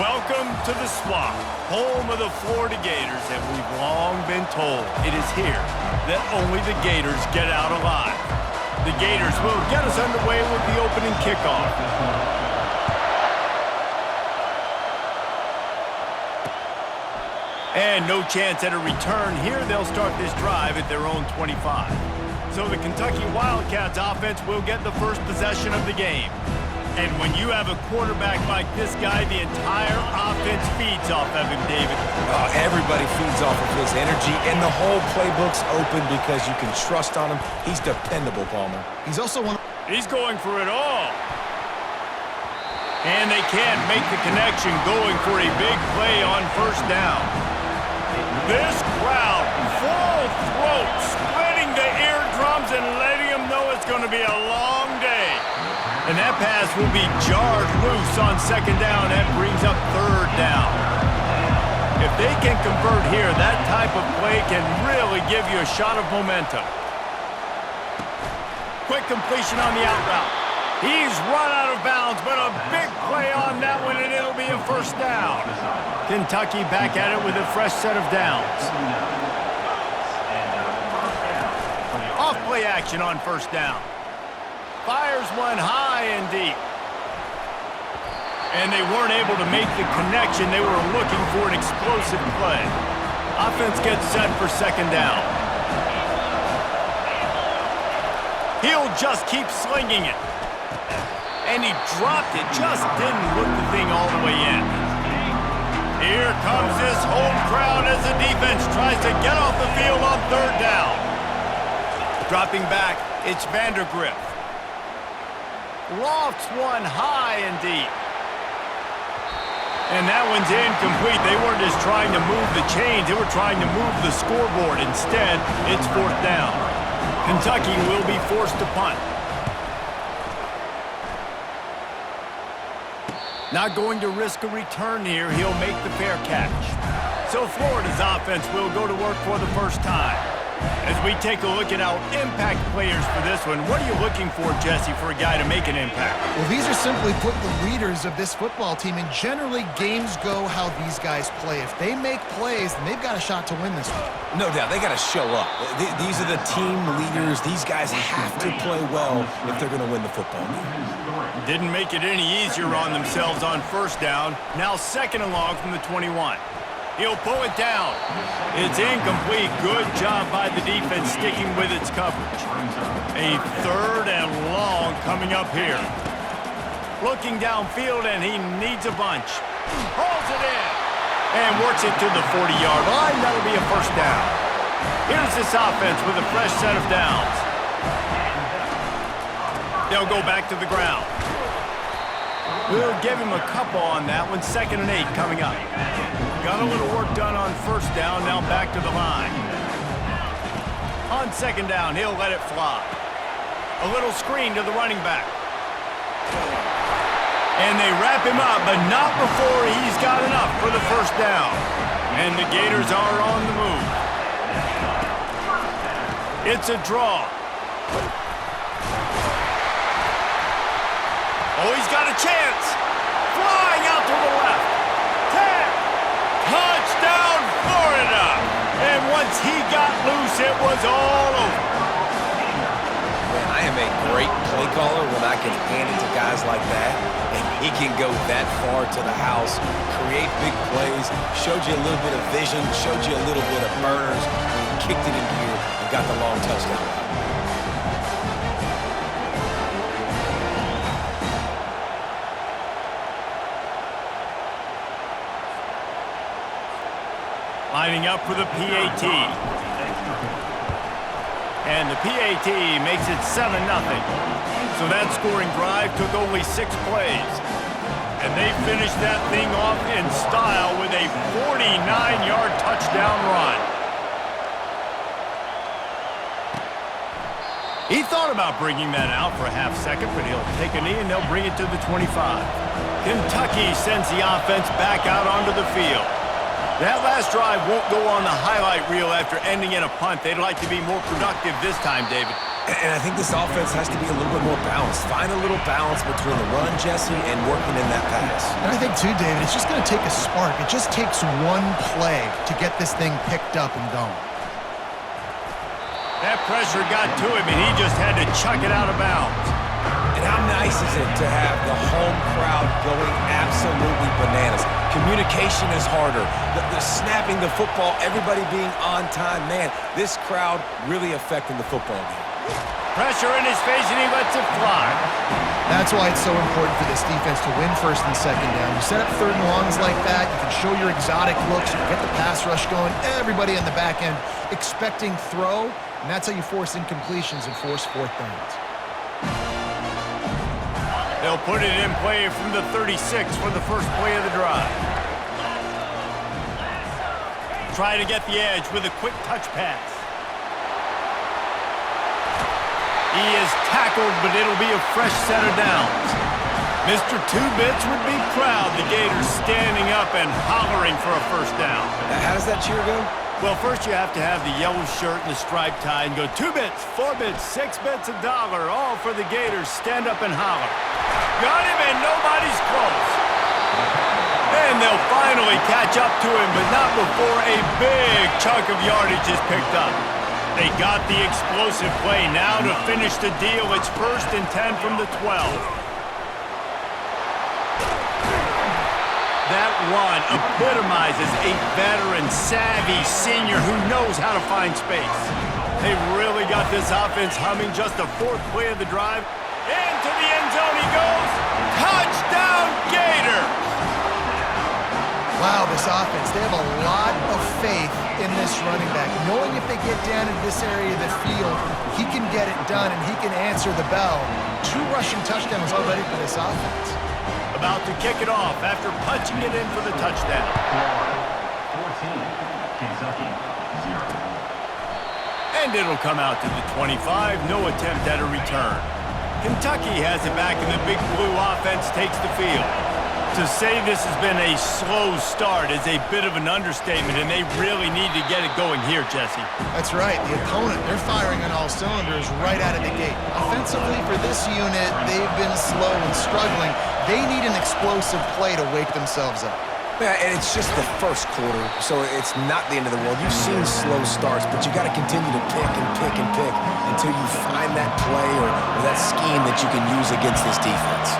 Welcome to the Swamp, home of the Florida Gators, and we've long been told it is here that only the Gators get out alive. The Gators will get us underway with the opening kickoff. And no chance at a return here. They'll start this drive at their own 25. So the Kentucky Wildcats offense will get the first possession of the game. And when you have a quarterback like this guy, the entire offense feeds off of him, David. Oh, everybody feeds off of his energy, and the whole playbook's open because you can trust on him. He's dependable, Palmer. He's also one. He's going for it all. And they can't make the connection, going for a big play on first down. This crowd, full throat, splitting the eardrums and letting them know it's going to be a long day. And that pass will be jarred loose on second down. That brings up third down. If they can convert here, that type of play can really give you a shot of momentum. Quick completion on the out route. He's run out of bounds, but a big play on that one, and it'll be a first down. Kentucky back at it with a fresh set of downs. Off play action on first down. Fires one high and deep. And they weren't able to make the connection. They were looking for an explosive play. Offense gets set for second down. He'll just keep slinging it. And he dropped it, just didn't look the thing all the way in. Here comes this home crowd as the defense tries to get off the field on third down. Dropping back, it's Vandergrift. Lofts one high and deep. And that one's incomplete. They weren't just trying to move the chains, they were trying to move the scoreboard. Instead, it's fourth down. Kentucky will be forced to punt. Not going to risk a return here. He'll make the fair catch. So Florida's offense will go to work for the first time. As we take a look at our impact players for this one, what are you looking for, Jesse, for a guy to make an impact? Well, these are simply put the leaders of this football team, and generally games go how these guys play. If they make plays, then they've got a shot to win this one. No doubt, they got to show up. These are the team leaders. These guys have to play well if they're going to win the football game. Didn't make it any easier on themselves on first down. Now second and long from the 21. He'll pull it down. It's incomplete. Good job by the defense sticking with its coverage. A third and long coming up here. Looking downfield, and he needs a bunch. Hauls it in. And works it to the 40-yard line. That'll be a first down. Here's this offense with a fresh set of downs. They'll go back to the ground. We'll give him a couple on that one. 2nd and 8 coming up. Got a little work done on first down, now back to the line. On second down, he'll let it fly. A little screen to the running back. And they wrap him up, but not before he's got enough for the first down. And the Gators are on the move. It's a draw. Oh, he's got a chance. Flying out to the left. 10. Touchdown, Florida. And once he got loose, it was all over. Man, I am a great play caller when I can hand it to guys like that. And he can go that far to the house, create big plays, showed you a little bit of vision, showed you a little bit of burners, and he kicked it in gear and got the long touchdown. Lining up for the PAT. And the PAT makes it 7-0. So that scoring drive took only 6 plays. And they finished that thing off in style with a 49-yard touchdown run. He thought about bringing that out for a half second, but he'll take a knee and they'll bring it to the 25. Kentucky sends the offense back out onto the field. That last drive won't go on the highlight reel after ending in a punt. They'd like to be more productive this time, David. And I think this offense has to be a little bit more balanced. Find a little balance between the run, Jesse, and working in that pass. And I think, too, David, it's just going to take a spark. It just takes one play to get this thing picked up and going. That pressure got to him, and he just had to chuck it out of bounds. And how nice is it to have the home crowd going absolutely bananas? Communication is harder. The snapping the football, everybody being on time. Man, this crowd really affecting the football game. Pressure in his face, and he lets it fly. That's why it's so important for this defense to win first and second down. You set up third and longs like that, you can show your exotic looks, you can get the pass rush going, everybody on the back end expecting throw, and that's how you force incompletions and force fourth downs. They'll put it in play from the 36 for the first play of the drive. Try to get the edge with a quick touch pass. He is tackled, but it'll be a fresh set of downs. Mr. Two-Bits would be proud the Gators standing up and hollering for a first down. How does that cheer go? Well, first you have to have the yellow shirt and the striped tie and go 2 bits, 4 bits, 6 bits, $1, all for the Gators. Stand up and holler. Got him, and nobody's close. And they'll finally catch up to him, but not before a big chunk of yardage is picked up. They got the explosive play. Now to finish the deal, it's 1st and 10 from the 12. That run epitomizes a veteran, savvy senior who knows how to find space. They've really got this offense humming. Just the 4th play of the drive. Into the end zone he goes. Touchdown, Gators! Wow, this offense, they have a lot of faith in this running back. Knowing if they get down into this area of the field, he can get it done and he can answer the bell. 2 rushing touchdowns already for this offense. About to kick it off after punching it in for the touchdown. 14, Kentucky, 0. And it'll come out to the 25. No attempt at a return. Kentucky has it back, and the Big Blue offense takes the field. To say this has been a slow start is a bit of an understatement, and they really need to get it going here, Jesse. That's right. The opponent, they're firing on all cylinders right out of the gate. Offensively, for this unit, they've been slow and struggling. They need an explosive play to wake themselves up. Yeah, and it's just the first quarter, so it's not the end of the world. You've seen slow starts, but you got to continue to pick and pick and pick until you find that play or that scheme that you can use against this defense.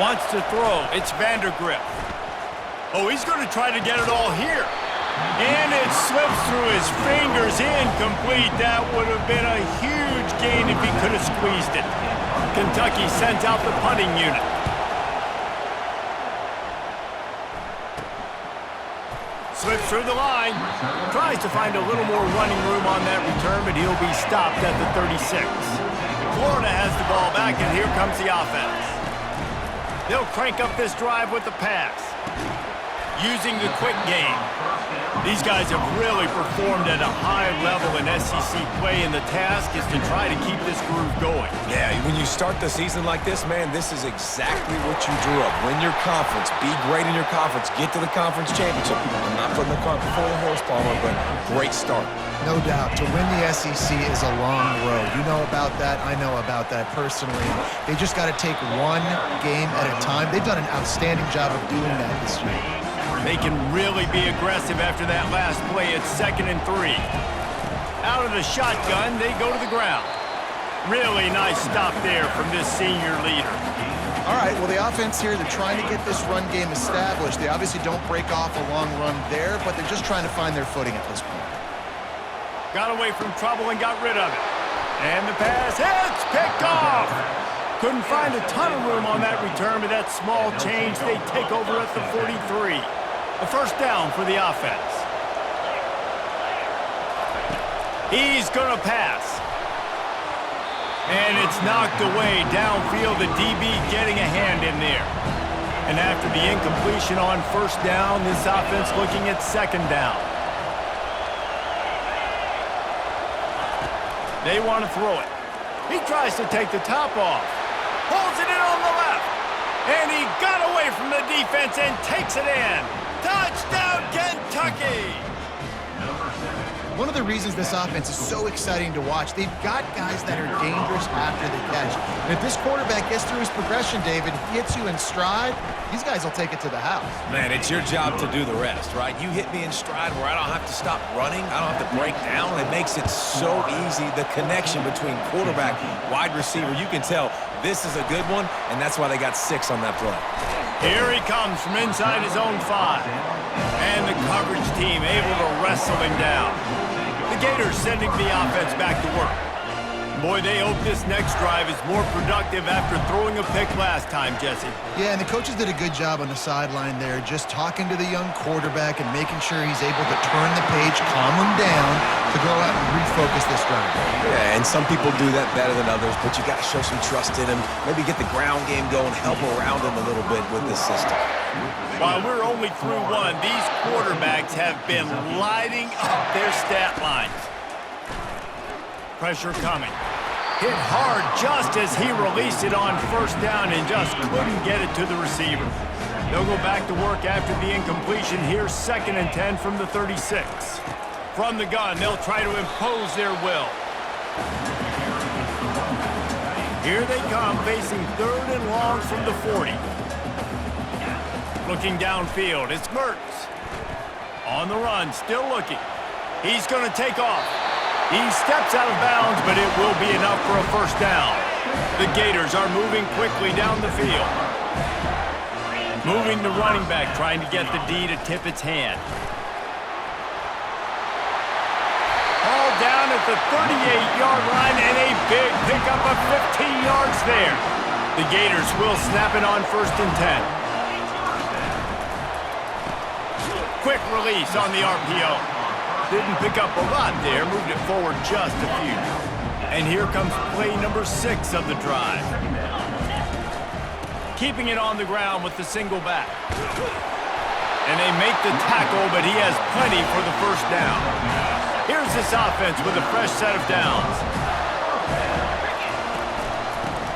Wants to throw. It's Vandergrift. Oh, he's going to try to get it all here. And it slips through his fingers. Incomplete. That would have been a huge gain if he could have squeezed it. Kentucky sends out the punting unit. Slips through the line. Tries to find a little more running room on that return, but he'll be stopped at the 36. Florida has the ball back, and here comes the offense. They'll crank up this drive with the pass. Using the quick game. These guys have really performed at a high level in SEC play, and the task is to try to keep this groove going. Yeah, when you start the season like this, man, this is exactly what you drew up. Win your conference. Be great in your conference. Get to the conference championship. I'm not putting the cart before the horse, Palmer, but great start. No doubt. To win the SEC is a long road. You know about that. I know about that personally. They just got to take one game at a time. They've done an outstanding job of doing that this year. They can really be aggressive after that last play. It's 2nd and 3. Out of the shotgun, they go to the ground. Really nice stop there from this senior leader. All right, well, the offense here, they're trying to get this run game established. They obviously don't break off a long run there, but they're just trying to find their footing at this point. Got away from trouble and got rid of it. And the pass, it's picked off. Couldn't find a ton of room on that return, but that small change, they take over at the 43. A first down for the offense. He's going to pass. And it's knocked away downfield. The DB getting a hand in there. And after the incompletion on first down, this offense looking at 2nd down. They want to throw it. He tries to take the top off. Pulls it in on the left. And he got away from the defense and takes it in. Touchdown, Kentucky! One of the reasons this offense is so exciting to watch, they've got guys that are dangerous after the catch. And if this quarterback gets through his progression, David, if he hits you in stride, these guys will take it to the house. Man, it's your job to do the rest, right? You hit me in stride where I don't have to stop running. I don't have to break down. It makes it so easy. The connection between quarterback, wide receiver, you can tell this is a good one, and that's why they got 6 on that play. Here he comes from inside his own 5. And the coverage team able to wrestle him down. The Gators sending the offense back to work. Boy, they hope this next drive is more productive after throwing a pick last time, Jesse. Yeah, and the coaches did a good job on the sideline there, just talking to the young quarterback and making sure he's able to turn the page, calm him down, to go out and refocus this drive. Yeah, and some people do that better than others, but you got to show some trust in him. Maybe get the ground game going, help around him a little bit with this system. While we're only through one, these quarterbacks have been lighting up their stat lines. Pressure coming. Hit hard just as he released it on first down and just couldn't get it to the receiver. They'll go back to work after the incompletion. Here's 2nd and 10 from the 36. From the gun, they'll try to impose their will. Here they come, facing 3rd and long from the 40. Looking downfield, it's Mertz. On the run, still looking. He's going to take off. He steps out of bounds, but it will be enough for a first down. The Gators are moving quickly down the field. Moving the running back, trying to get the D to tip its hand. All down at the 38-yard line, and a big pickup of 15 yards there. The Gators will snap it on 1st and 10. Quick release on the RPO. Didn't pick up a lot there, moved it forward just a few. And here comes play number 6 of the drive. Keeping it on the ground with the single back. And they make the tackle, but he has plenty for the first down. Here's this offense with a fresh set of downs.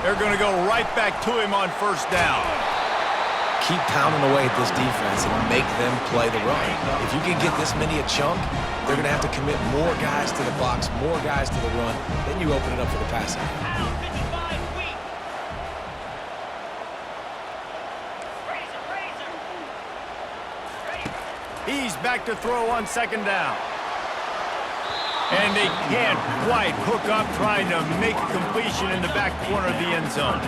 They're going to go right back to him on first down. Keep pounding away at this defense and make them play the run. If you can get this many a chunk, they're going to have to commit more guys to the box, more guys to the run. Then you open it up for the passing. He's back to throw on 2nd down. And they can't quite hook up trying to make a completion in the back corner of the end zone.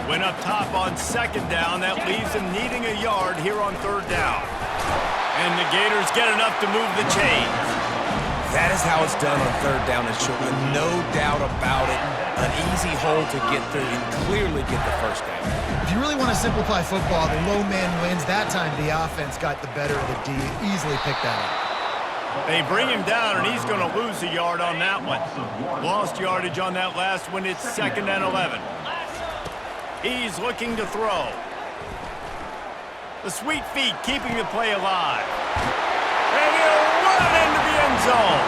Went up top on 2nd down. That leaves them needing a yard here on 3rd down. And the Gators get enough to move the chains. That is how it's done on 3rd down and short. No doubt about it. An easy hole to get through and clearly get the first down. If you really want to simplify football, the low man wins. That time the offense got the better of the D. Easily picked that up. They bring him down, and he's going to lose a yard on that one. Lost yardage on that last one. It's 2nd and 11. He's looking to throw. The sweet feet keeping the play alive. And he'll run into the end zone.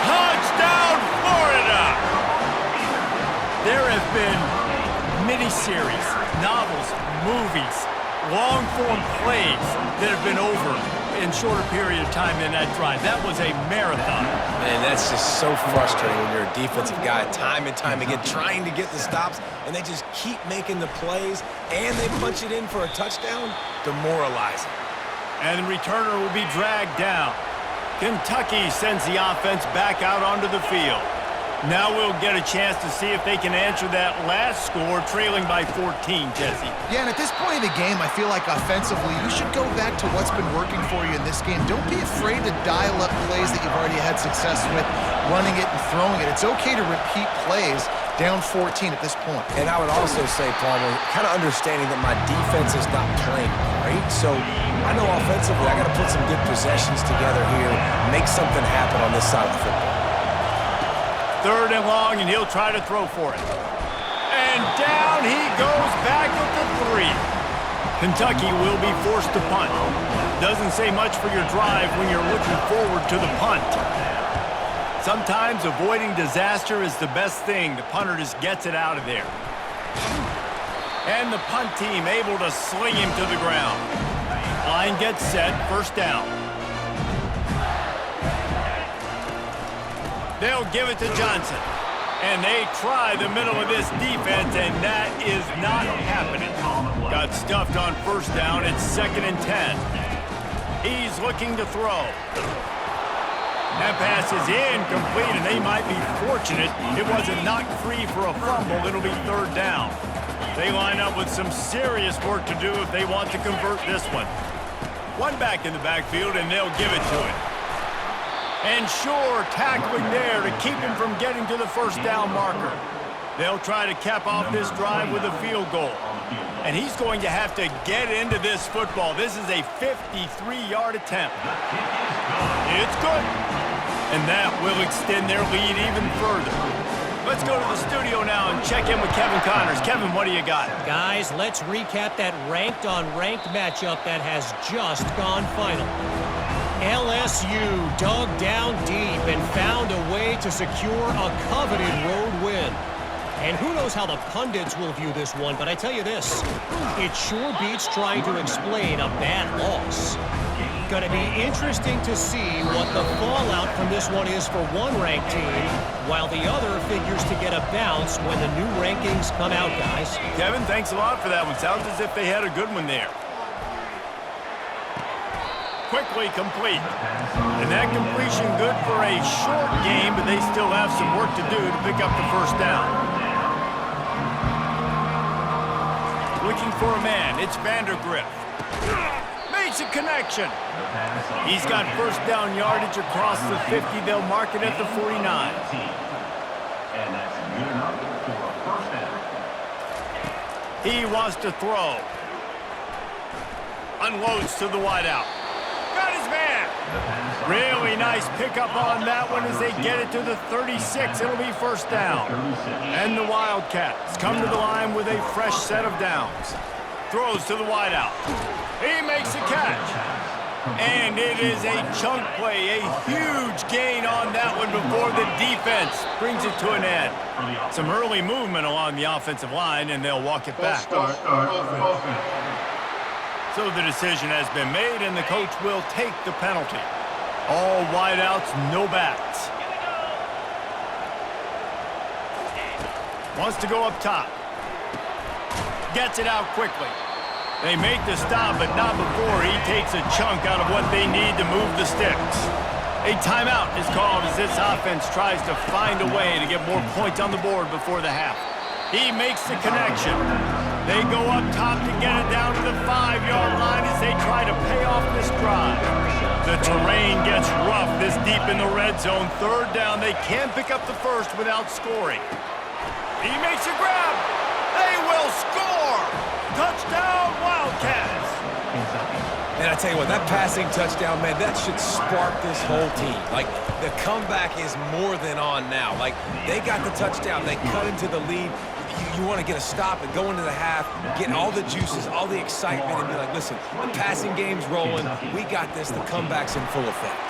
Touchdown, Florida! There have been miniseries, novels, movies, long-form plays that have been over in shorter period of time than that drive. That was a marathon. Man, that's just so frustrating when you're a defensive guy time and time again trying to get the stops, and they just keep making the plays, and they punch it in for a touchdown. Demoralizing. And the returner will be dragged down. Kentucky sends the offense back out onto the field. Now we'll get a chance to see if they can answer that last score, trailing by 14, Jesse. Yeah, and at this point of the game, I feel like offensively, you should go back to what's been working for you in this game. Don't be afraid to dial up plays that you've already had success with, running it and throwing it. It's okay to repeat plays down 14 at this point. And I would also say, Palmer, kind of understanding that my defense is not playing great, so I know offensively I got to put some good possessions together here, make something happen on this side of the football. 3rd and long, and he'll try to throw for it. And down he goes back at the 3. Kentucky will be forced to punt. Doesn't say much for your drive when you're looking forward to the punt. Sometimes avoiding disaster is the best thing. The punter just gets it out of there. And the punt team able to sling him to the ground. Line gets set, 1st down. They'll give it to Johnson. And they try the middle of this defense, and that is not happening. Got stuffed on first down. It's 2nd and 10. He's looking to throw. That pass is incomplete, and they might be fortunate it wasn't knocked free for a fumble. It'll be 3rd down. They line up with some serious work to do if they want to convert this one. One back in the backfield, and they'll give it to him. And sure, tackling there to keep him from getting to the first down marker. They'll try to cap off this drive with a field goal. And he's going to have to get into this football. This is a 53-yard attempt. It's good. And that will extend their lead even further. Let's go to the studio now and check in with Kevin Connors. Kevin, what do you got? Guys, let's recap that ranked-on-ranked matchup that has just gone final. LSU dug down deep and found a way to secure a coveted road win. And who knows how the pundits will view this one, but I tell you this, it sure beats trying to explain a bad loss. Gonna be interesting to see what the fallout from this one is for one ranked team, while the other figures to get a bounce when the new rankings come out, guys. Kevin, thanks a lot for that one. Sounds as if they had a good one there. Quickly complete. And that completion good for a short game, but they still have some work to do to pick up the first down. Looking for a man. It's Vandergriff. Makes a connection. He's got first down yardage across the 50. They'll mark it at the 49. And that's good enough for a first down. He wants to throw. Unloads to the wideout. Got his man. Really nice pickup on that one as they get it to the 36. It'll be first down. And the Wildcats come to the line with a fresh set of downs. Throws to the wideout. He makes a catch. And it is a chunk play, a huge gain on that one before the defense brings it to an end. Some early movement along the offensive line, and they'll walk it back. So the decision has been made, and the coach will take the penalty. All wideouts, no backs. Wants to go up top. Gets it out quickly. They make the stop, but not before he takes a chunk out of what they need to move the sticks. A timeout is called as this offense tries to find a way to get more points on the board before the half. He makes the connection. They go up top to get it down to the 5-yard line as they try to pay off this drive. The terrain gets rough this deep in the red zone. 3rd down, they can't pick up the first without scoring. He makes a grab. They will score. Touchdown, Wildcats. And I tell you what, that passing touchdown, man, that should spark this whole team. Like, the comeback is more than on now. Like, they got the touchdown. They cut into the lead. You want to get a stop and go into the half, get all the juices, all the excitement, and be like, listen, the passing game's rolling. We got this. The comeback's in full effect.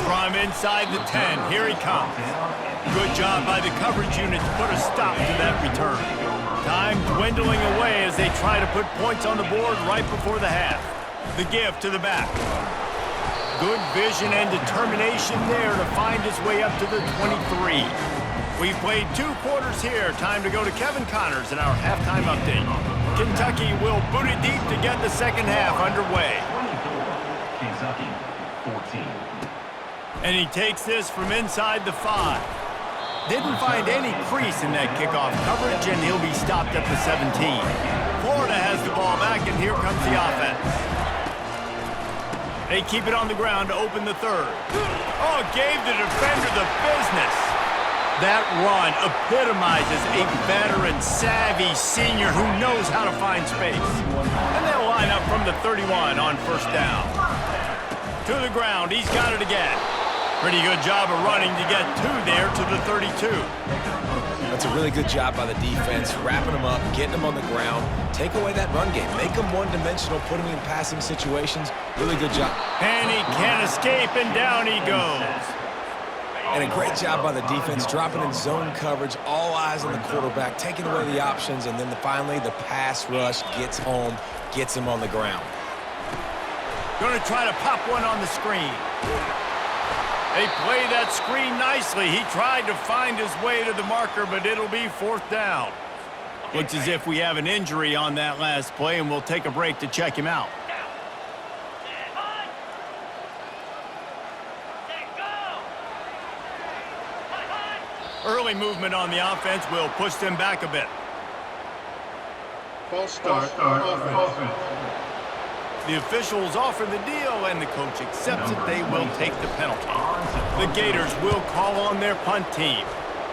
From inside the 10, here he comes. Good job by the coverage unit to put a stop to that return. Time dwindling away as they try to put points on the board right before the half. The give to the back. Good vision and determination there to find his way up to the 23. We've played 2 quarters here. Time to go to Kevin Connors in our halftime update. Kentucky will boot it deep to get the second half underway. Kentucky, 14. And he takes this from inside the 5. Didn't find any crease in that kickoff coverage, and he'll be stopped at the 17. Florida has the ball back, and here comes the offense. They keep it on the ground to open the 3rd. Oh, gave the defender the business. That run epitomizes a veteran, savvy senior who knows how to find space. And they'll line up from the 31 on first down. To the ground, he's got it again. Pretty good job of running to get 2 there to the 32. That's a really good job by the defense, wrapping them up, getting them on the ground, take away that run game, make them one-dimensional, put them in passing situations. Really good job. And he can't escape, and down he goes. And a great job by the defense, dropping in zone coverage, all eyes on the quarterback, taking away the options, and then finally the pass rush gets home, gets him on the ground. Going to try to pop one on the screen. They play that screen nicely. He tried to find his way to the marker, but it'll be 4th down. Looks as if we have an injury on that last play, and we'll take a break to check him out. Early movement on the offense will push them back a bit. False start offense. The officials offer the deal, and the coach accepts it. They will take the penalty. The Gators will call on their punt team.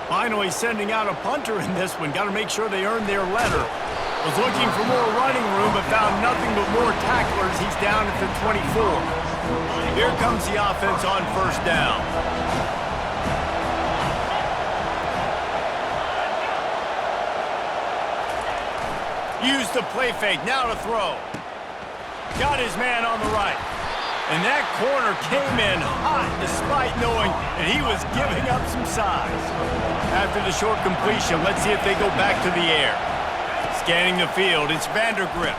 Finally sending out a punter in this one. Got to make sure they earn their letter. Was looking for more running room, but found nothing but more tacklers. He's down at the 24. Here comes the offense on 1st down. Used the play fake, now to throw. Got his man on the right. And that corner came in hot despite knowing that he was giving up some size. After the short completion, let's see if they go back to the air. Scanning the field, it's Vandergrift.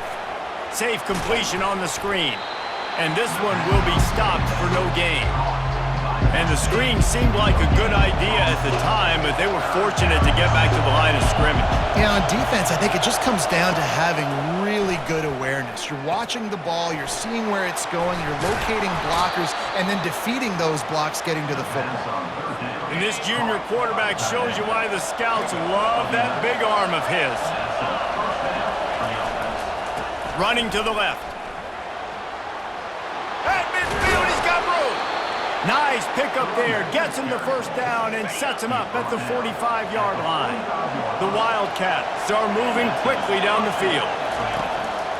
Safe completion on the screen. And this one will be stopped for no gain. And the screen seemed like a good idea at the time, but they were fortunate to get back to the line of scrimmage. Yeah, on defense, I think it just comes down to having really good awareness. You're watching the ball, you're seeing where it's going, you're locating blockers, and then defeating those blocks getting to the football. And this junior quarterback shows you why the scouts love that big arm of his. Running to the left. At midfield, he's got room. Nice pickup there. Gets him the 1st down and sets him up at the 45-yard line. The Wildcats are moving quickly down the field.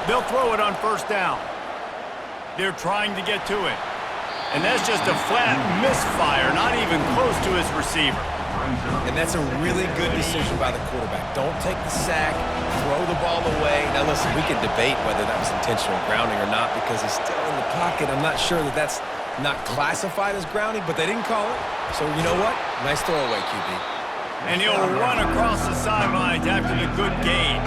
They'll throw it on 1st down. They're trying to get to it. And that's just a flat misfire, not even close to his receiver. And that's a really good decision by the quarterback. Don't take the sack, throw the ball away. Now listen, we can debate whether that was intentional grounding or not because he's still in the pocket. I'm not sure that that's not classified as grounding, but they didn't call it. So you know what? Nice throwaway, QB. And he'll run across the sidelines after the good gain.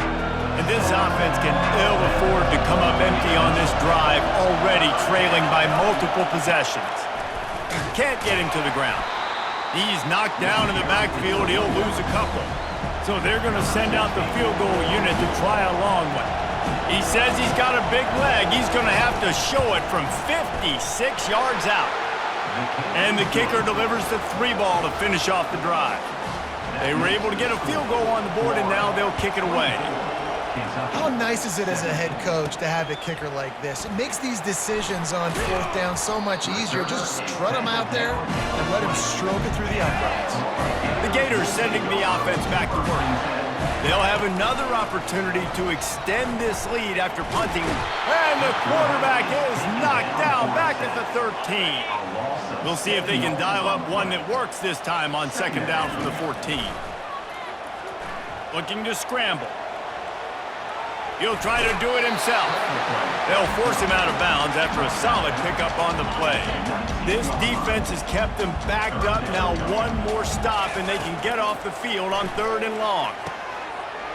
And this offense can ill afford to come up empty on this drive, already trailing by multiple possessions. Can't get him to the ground. He's knocked down in the backfield. He'll lose a couple. So they're going to send out the field goal unit to try a long one. He says he's got a big leg. He's going to have to show it from 56 yards out. And the kicker delivers the 3-ball to finish off the drive. They were able to get a field goal on the board, and now they'll kick it away. How nice is it as a head coach to have a kicker like this? It makes these decisions on 4th down so much easier. Just strut him out there and let him stroke it through the uprights. The Gators sending the offense back to work. They'll have another opportunity to extend this lead after punting. And the quarterback is knocked down back at the 13. We'll see if they can dial up one that works this time on 2nd down from the 14. Looking to scramble. He'll try to do it himself. They'll force him out of bounds after a solid pickup on the play. This defense has kept them backed up. Now one more stop, and they can get off the field on 3rd and long.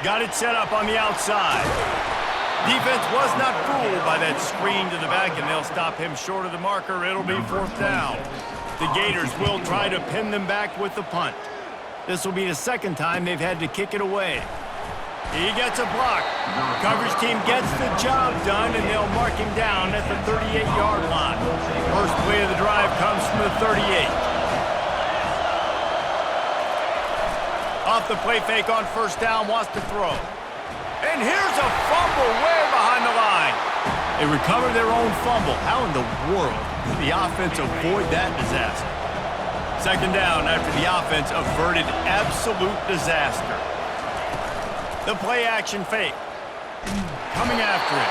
Got it set up on the outside. Defense was not fooled by that screen to the back, and they'll stop him short of the marker. It'll be 4th down. The Gators will try to pin them back with the punt. This will be the 2nd time they've had to kick it away. He gets a block. Coverage team gets the job done, and they'll mark him down at the 38-yard line. First play of the drive comes from the 38. Off the play fake on 1st down, wants to throw. And here's a fumble way behind the line. They recover their own fumble. How in the world did the offense avoid that disaster? 2nd down after the offense averted absolute disaster. The play-action fake. Coming after it.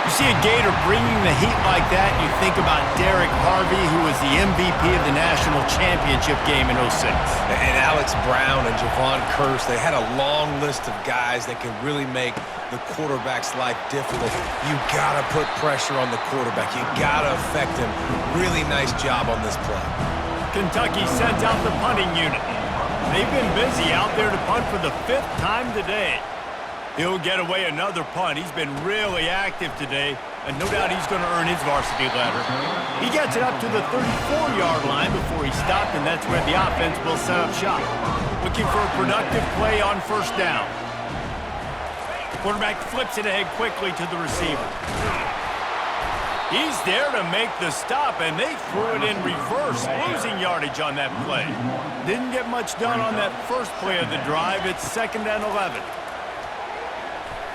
You see a Gator bringing the heat like that, you think about Derek Harvey, who was the MVP of the national championship game in 06. And Alex Brown and Javon Curse, they had a long list of guys that could really make the quarterback's life difficult. You gotta put pressure on the quarterback. You gotta affect him. Really nice job on this play. Kentucky sends out the punting unit. They've been busy out there to punt for the 5th time today. He'll get away another punt. He's been really active today, and no doubt he's going to earn his varsity letter. He gets it up to the 34-yard line before he stopped, and that's where the offense will set up shop. Looking for a productive play on first down. Quarterback flips it ahead quickly to the receiver. He's there to make the stop, and they threw it in reverse, losing yardage on that play. Didn't get much done on that first play of the drive. It's 2nd and 11.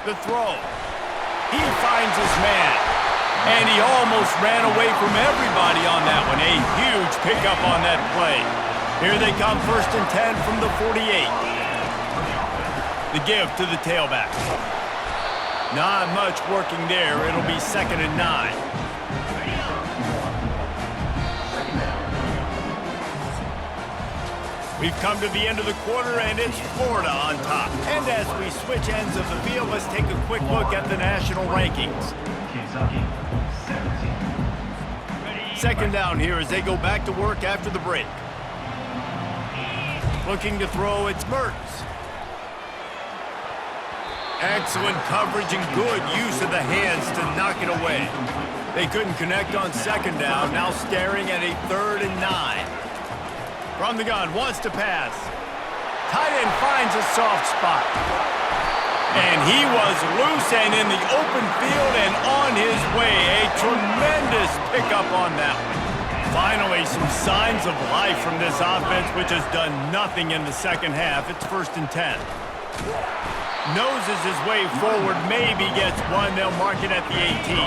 The throw. He finds his man, and he almost ran away from everybody on that one. A huge pickup on that play. Here they come, 1st and 10 from the 48. The give to the tailback. Not much working there. It'll be 2nd and 9. We've come to the end of the quarter, and it's Florida on top. And as we switch ends of the field, let's take a quick look at the national rankings. Kentucky, 17. 2nd down here as they go back to work after the break. Looking to throw, it's Mertz. Excellent coverage and good use of the hands to knock it away. They couldn't connect on 2nd down, now staring at a 3rd and 9. From the gun, wants to pass. Tight end finds a soft spot. And he was loose and in the open field and on his way. A tremendous pickup on that one. Finally, some signs of life from this offense, which has done nothing in the second half. It's 1st and 10. Noses his way forward, maybe gets one. They'll mark it at the 18.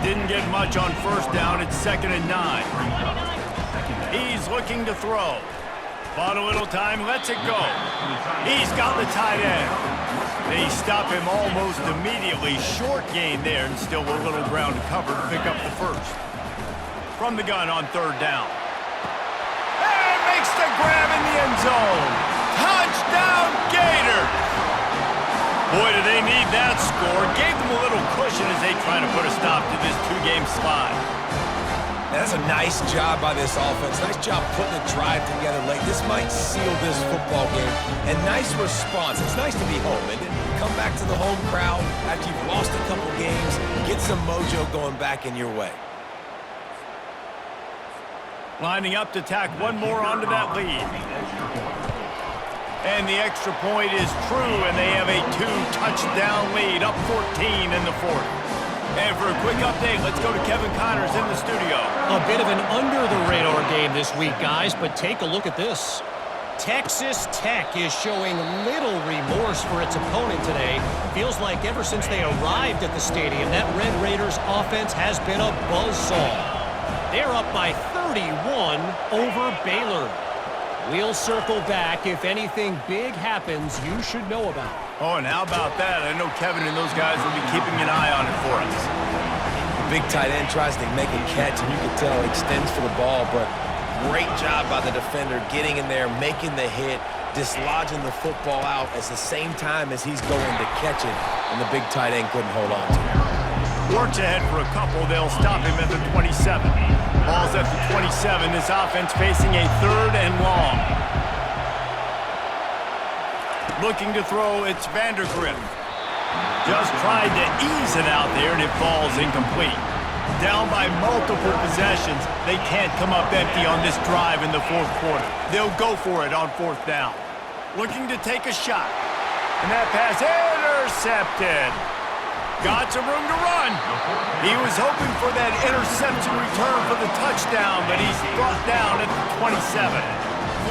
Didn't get much on 1st down. It's 2nd and 9. He's looking to throw. Bought a little time, lets it go. He's got the tight end. They stop him almost immediately. Short gain there, and still a little ground to cover to pick up the 1st. From the gun on 3rd down. And makes the grab in the end zone. Touchdown, Gators! Boy, do they need that score. Gave them a little cushion as they try to put a stop to this 2-game slide. That's a nice job by this offense. Nice job putting a drive together late. This might seal this football game. And nice response. It's nice to be home and come back to the home crowd after you've lost a couple games. Get some mojo going back in your way. Lining up to tack one more onto that lead. And the extra point is true, and they have a 2-touchdown lead, up 14 in the 4th. And for a quick update, let's go to Kevin Connors in the studio. A bit of an under-the-radar game this week, guys, but take a look at this. Texas Tech is showing little remorse for its opponent today. Feels like ever since they arrived at the stadium, that Red Raiders offense has been a buzzsaw. They're up by 31 over Baylor. We'll circle back. If anything big happens, you should know about it. Oh, and how about that? I know Kevin and those guys will be keeping an eye on it for us. The big tight end tries to make a catch, and you can tell he extends for the ball, but great job by the defender getting in there, making the hit, dislodging the football out at the same time as he's going to catch it, and the big tight end couldn't hold on to it. Works ahead for a couple. They'll stop him at the 27. Ball's at the 27. This offense facing a 3rd and long. Looking to throw, it's Vandergrift. Just tried to ease it out there, and it falls incomplete. Down by multiple possessions. They can't come up empty on this drive in the 4th quarter. They'll go for it on 4th down. Looking to take a shot. And that pass intercepted. Got some room to run. He was hoping for that interception return for the touchdown, but he's brought down at the 27.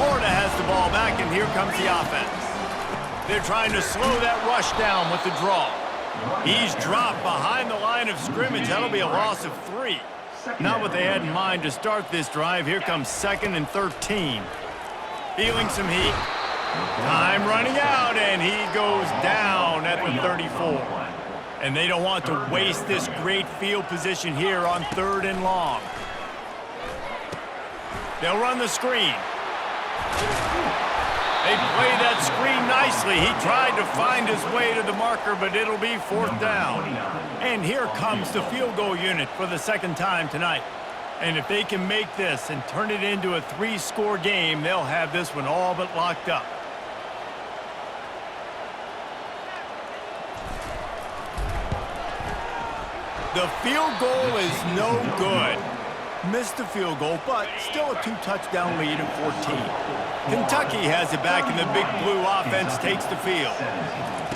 Florida has the ball back, and here comes the offense. They're trying to slow that rush down with the draw. He's dropped behind the line of scrimmage. That'll be a loss of 3. Not what they had in mind to start this drive. Here comes 2nd and 13. Feeling some heat. Time running out, and he goes down at the 34. And they don't want to waste this great field position here on 3rd and long. They'll run the screen. They play that screen nicely. He tried to find his way to the marker, but it'll be 4th down. And here comes the field goal unit for the 2nd time tonight. And if they can make this and turn it into a 3-score game, they'll have this one all but locked up. The field goal is no good. Missed the field goal, but still a 2-touchdown lead at 14. Kentucky has it back, and the Big Blue offense takes the field.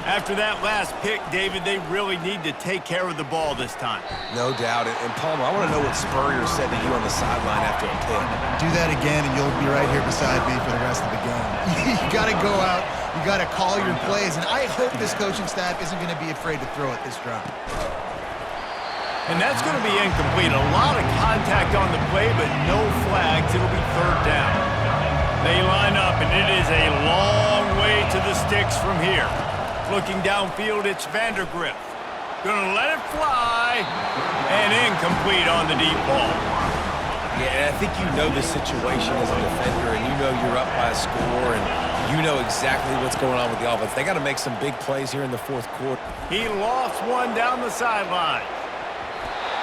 After that last pick, David, they really need to take care of the ball this time. No doubt. And Palmer, I want to know what Spurrier said to you on the sideline after a pick. Do that again, and you'll be right here beside me for the rest of the game. You got to go out. You got to call your plays, and I hope this coaching staff isn't going to be afraid to throw it this drive. And that's going to be incomplete. A lot of contact on the play, but no flags. It'll be third down. They line up, and it is a long way to the sticks from here. Looking downfield, it's Vandergrift. Gonna let it fly, and incomplete on the deep ball. Yeah, and I think you know the situation as a defender, and you know you're up by a score, and you know exactly what's going on with the offense. They got to make some big plays here in the fourth quarter. He lost one down the sideline.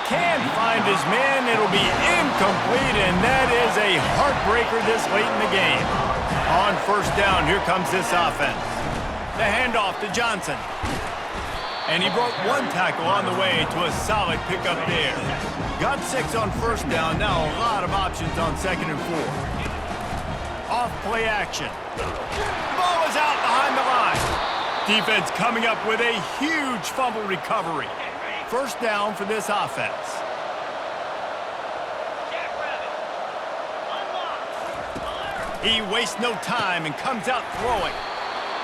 Can't find his man. It'll be incomplete, and that is a heartbreaker this late in the game. On first down, here comes this offense. The handoff to Johnson. And he broke one tackle on the way to a solid pickup there. Got 6 on first down. Now a lot of options on second and 4. Off play action. Ball is out behind the line. Defense coming up with a huge fumble recovery. First down for this offense. He wastes no time and comes out throwing.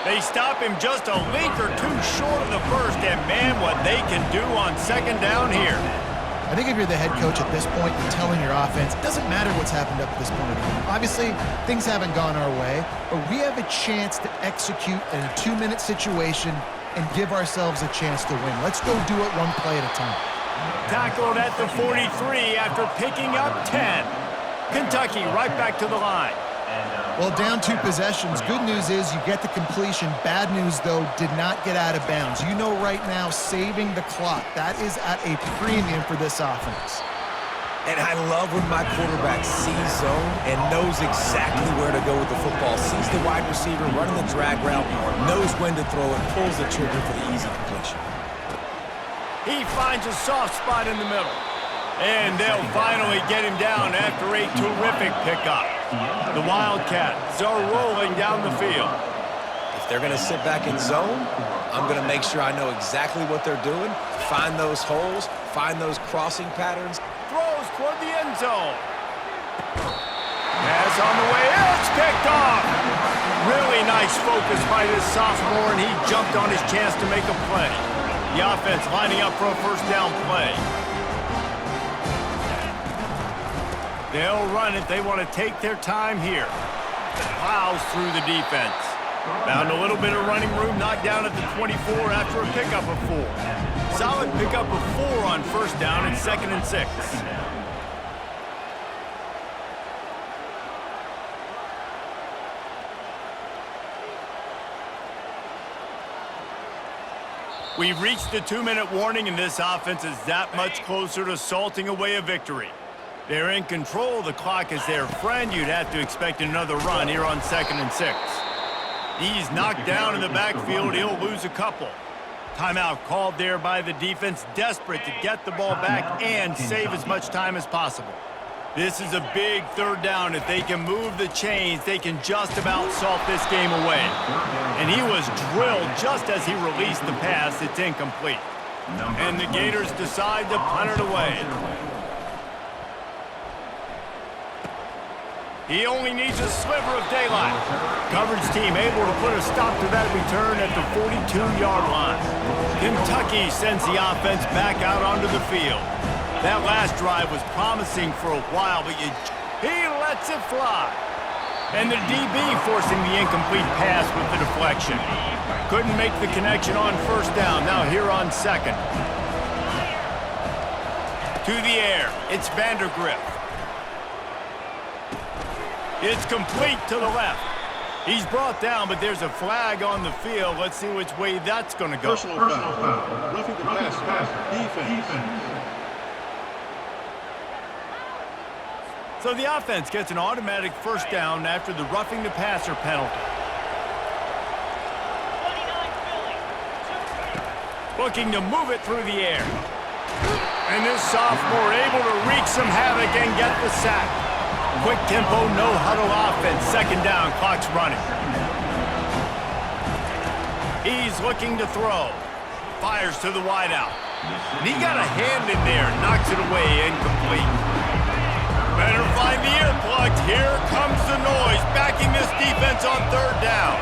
They stop him just a link or two short of the first, and man, what they can do on second down here. I think if you're the head coach at this point, you're telling your offense, it doesn't matter what's happened up to this point. Obviously, things haven't gone our way, but we have a chance to execute in a 2-minute situation and give ourselves a chance to win. Let's go do it one play at a time. Tackled at the 43 after picking up 10. Kentucky right back to the line. Well, down 2 possessions. Good news is you get the completion. Bad news, though, did not get out of bounds. You know right now, saving the clock. That is at a premium for this offense. And I love when my quarterback sees zone and knows exactly where to go with the football. Sees the wide receiver running the drag route, knows when to throw it, pulls the trigger for the easy completion. He finds a soft spot in the middle. And they'll finally get him down after a terrific pickup. The Wildcats are rolling down the field. If they're going to sit back in zone, I'm going to make sure I know exactly what they're doing, find those holes, find those crossing patterns. Throws toward the end zone. Pass on the way. It's picked off. Really nice focus by this sophomore, and he jumped on his chance to make a play. The offense lining up for a first down play. They'll run it. They want to take their time here. Plows through the defense. Found a little bit of running room, knocked down at the 24 after a pickup of 4. Solid pickup of 4 on first down and 2nd and 6. We've reached the 2-minute warning, and this offense is that much closer to salting away a victory. They're in control. The clock is their friend. You'd have to expect another run here on 2nd and 6. He's knocked down in the backfield. He'll lose a couple. Timeout called there by the defense, desperate to get the ball back and save as much time as possible. This is a big third down. If they can move the chains, they can just about salt this game away. And he was drilled just as he released the pass. It's incomplete. And the Gators decide to punt it away. He only needs a sliver of daylight. Coverage team able to put a stop to that return at the 42-yard line. Kentucky sends the offense back out onto the field. That last drive was promising for a while, but he lets it fly. And the DB forcing the incomplete pass with the deflection. Couldn't make the connection on first down. Now here on 2nd. To the air. It's Vandergrift. It's complete to the left. He's brought down, but there's a flag on the field. Let's see which way that's going to go. Personal foul. Roughing the passer. Defense. So the offense gets an automatic first down after the roughing the passer penalty. Looking to move it through the air. And this sophomore able to wreak some havoc and get the sack. Quick tempo, no huddle offense. Second down, clock's running. He's looking to throw. Fires to the wideout. And he got a hand in there, knocks it away, incomplete. Better find the earplugs. Here comes the noise, backing this defense on third down.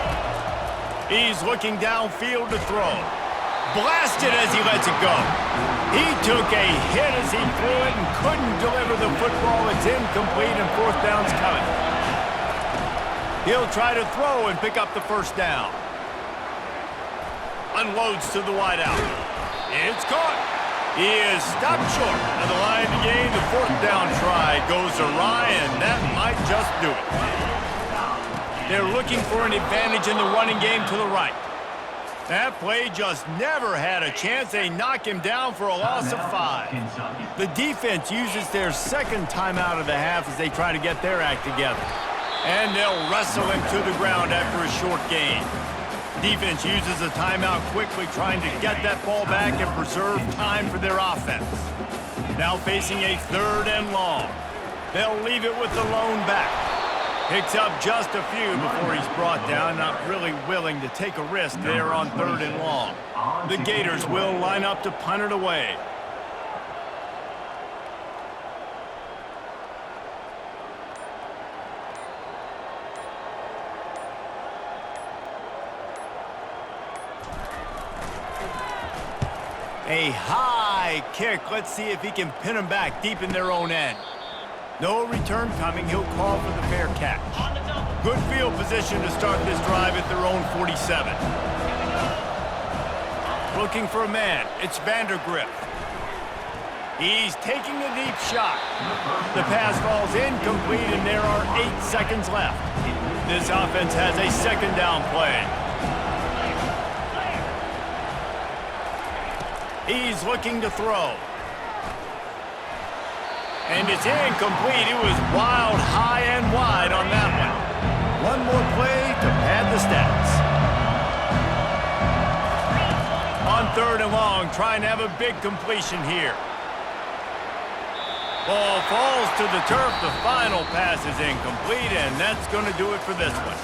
He's looking downfield to throw. Blasted as he lets it go. He took a hit as he threw it and couldn't deliver the football. It's incomplete and fourth down's coming. He'll try to throw and pick up the first down. Unloads to the wideout. It's caught. He is stopped short of the line to gain. The fourth down try goes awry, and that might just do it. They're looking for an advantage in the running game to the right. That play just never had a chance. They knock him down for a loss of 5. The defense uses their second timeout of the half as they try to get their act together. And they'll wrestle him to the ground after a short gain. Defense uses a timeout quickly, trying to get that ball back and preserve time for their offense. Now facing a third and long. They'll leave it with the lone back. Picks up just a few before he's brought down, not really willing to take a risk there on third and long. The Gators will line up to punt it away. A high kick. Let's see if he can pin them back deep in their own end. No return coming. He'll call for the fair catch. Good field position to start this drive at their own 47. Looking for a man. It's Vandergrift. He's taking a deep shot. The pass falls incomplete, and there are 8 seconds left. This offense has a second down play. He's looking to throw. And it's incomplete. It was wild, high, and wide on that one. One more play to pad the stats. On third and long, trying to have a big completion here. Ball falls to the turf. The final pass is incomplete, and that's going to do it for this one.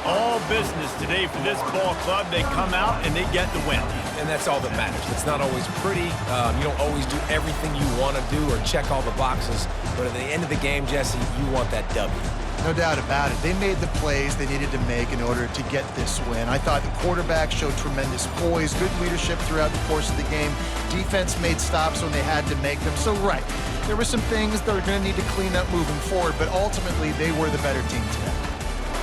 All business today for this ball club. They come out and they get the win. And that's all that matters. It's not always pretty. You don't always do everything you want to do or check all the boxes. But at the end of the game, Jesse, you want that W. No doubt about it. They made the plays they needed to make in order to get this win. I thought the quarterback showed tremendous poise, good leadership throughout the course of the game. Defense made stops when they had to make them. So, right, there were some things that are going to need to clean up moving forward, but ultimately they were the better team today.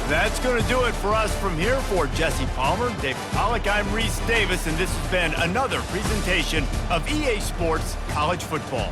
That's going to do it for us from here. For Jesse Palmer, David Pollack, I'm Reese Davis, and this has been another presentation of EA Sports College Football.